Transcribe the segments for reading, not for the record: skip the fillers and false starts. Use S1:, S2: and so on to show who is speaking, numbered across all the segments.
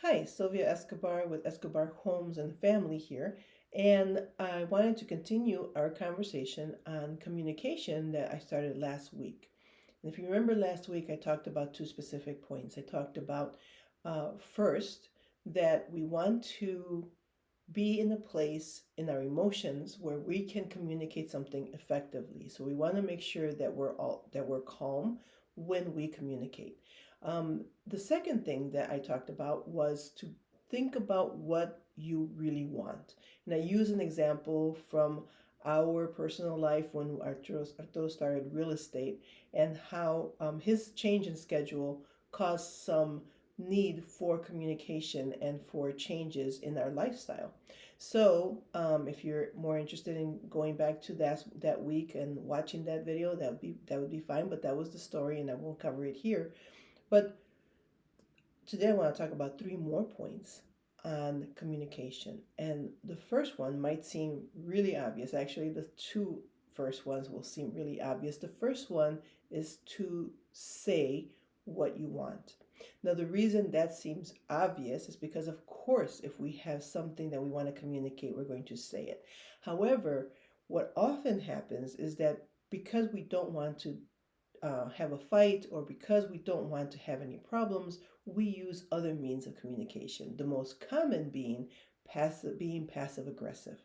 S1: Hi, Sylvia Escobar with Escobar Homes and Family here, and I wanted to continue our conversation on communication that I started last week. And if you remember last week, I talked about two specific points. I talked about first that we want to be in a place in our emotions where we can communicate something effectively. So we want to make sure that we're calm when we communicate. The second thing that I talked about was to think about what you really want. And I use an example from our personal life when Arturo started real estate and how his change in schedule caused some need for communication and for changes in our lifestyle. So, if you're more interested in going back to that week and watching that video, that would be fine. But that was the story, and I won't cover it here. But today I want to talk about three more points on communication. And the first one might seem really obvious. Actually, the two first ones will seem really obvious. The first one is to say what you want. Now, the reason that seems obvious is because, of course, if we have something that we want to communicate, we're going to say it. However, what often happens is that because we don't want to have a fight or because we don't want to have any problems, we use other means of communication. The most common being passive aggressive.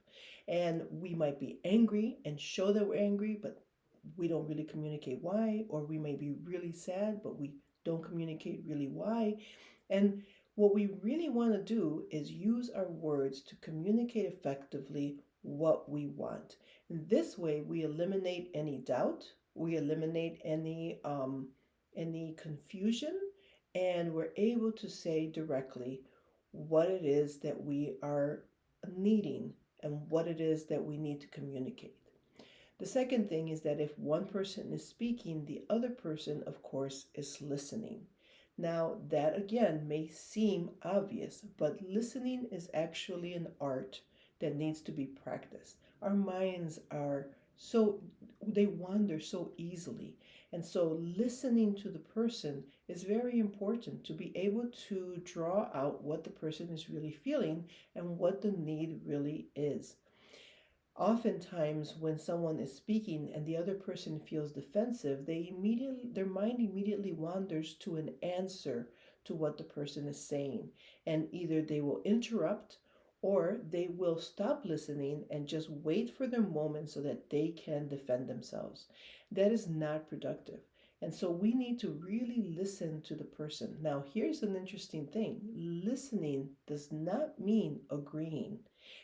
S1: And we might be angry and show that we're angry, but we don't really communicate why, or we may be really sad, but we don't communicate really why. And what we really want to do is use our words to communicate effectively what we want. And this way, we eliminate any doubt, we eliminate any confusion, and we're able to say directly what it is that we are needing and what it is that we need to communicate. The second thing is that if one person is speaking, the other person, of course, is listening. Now, that again may seem obvious, but listening is actually an art that needs to be practiced. Our minds are they wander so easily. And so, listening to the person is very important to be able to draw out what the person is really feeling and what the need really is. Oftentimes, when someone is speaking and the other person feels defensive, their mind immediately wanders to an answer to what the person is saying, and either they will interrupt or they will stop listening and just wait for their moment so that they can defend themselves. That is not productive. And so we need to really listen to the person. Now, here's an interesting thing: listening does not mean agreeing.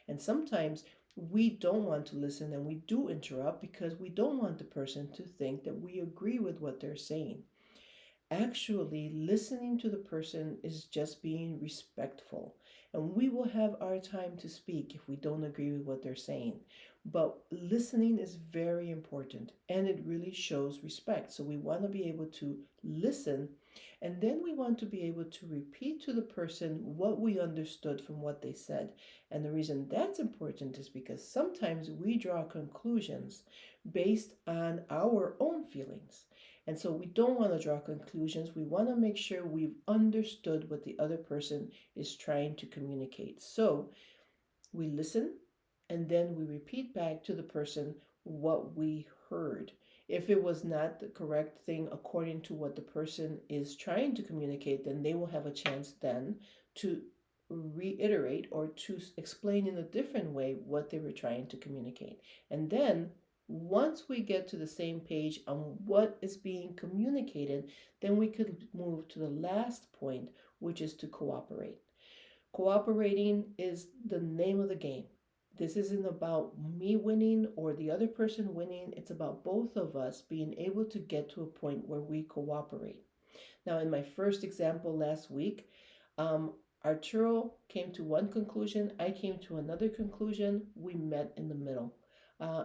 S1: And sometimes we don't want to listen and we do interrupt because we don't want the person to think that we agree with what they're saying. Actually, listening to the person is just being respectful. And we will have our time to speak if we don't agree with what they're saying. But listening is very important and it really shows respect. So we want to be able to listen and then we want to be able to repeat to the person what we understood from what they said. And the reason that's important is because sometimes we draw conclusions based on our own feelings. And so we don't want to draw conclusions. We want to make sure we've understood what the other person is trying to communicate. So we listen and then we repeat back to the person what we heard. If it was not the correct thing according to what the person is trying to communicate, then they will have a chance then to reiterate or to explain in a different way what they were trying to communicate. And then once we get to the same page on what is being communicated, then we could move to the last point, which is to cooperate. Cooperating is the name of the game. This isn't about me winning or the other person winning. It's about both of us being able to get to a point where we cooperate. Now, in my first example last week, Arturo came to one conclusion, I came to another conclusion. We met in the middle.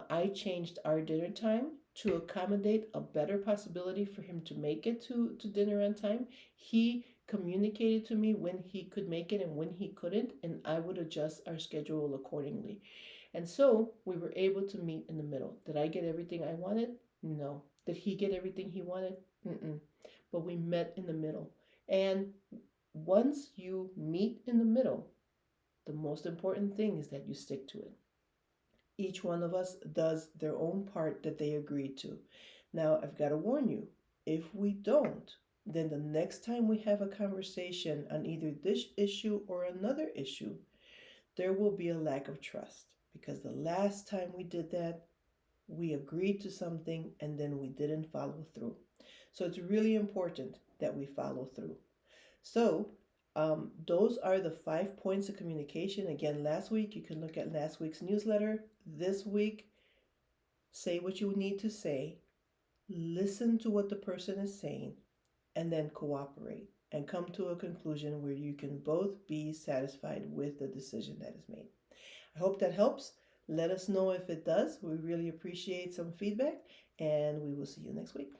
S1: I changed our dinner time to accommodate a better possibility for him to make it to dinner on time. He communicated to me when he could make it and when he couldn't, and I would adjust our schedule accordingly. And so we were able to meet in the middle. Did I get everything I wanted? No. Did he get everything he wanted? Mm-mm. But we met in the middle. And Once you meet in the middle, the most important thing is that you stick to it. Each one of us does their own part that they agreed to. Now, I've got to warn you, if we don't, then the next time we have a conversation on either this issue or another issue, there will be a lack of trust. Because the last time we did that, we agreed to something and then we didn't follow through. So it's really important that we follow through. So, those are the 5 points of communication. Again, last week, you can look at last week's newsletter. This week, say what you need to say, listen to what the person is saying, and then cooperate and come to a conclusion where you can both be satisfied with the decision that is made. I hope that helps. Let us know if it does. We really appreciate some feedback, and we will see you next week.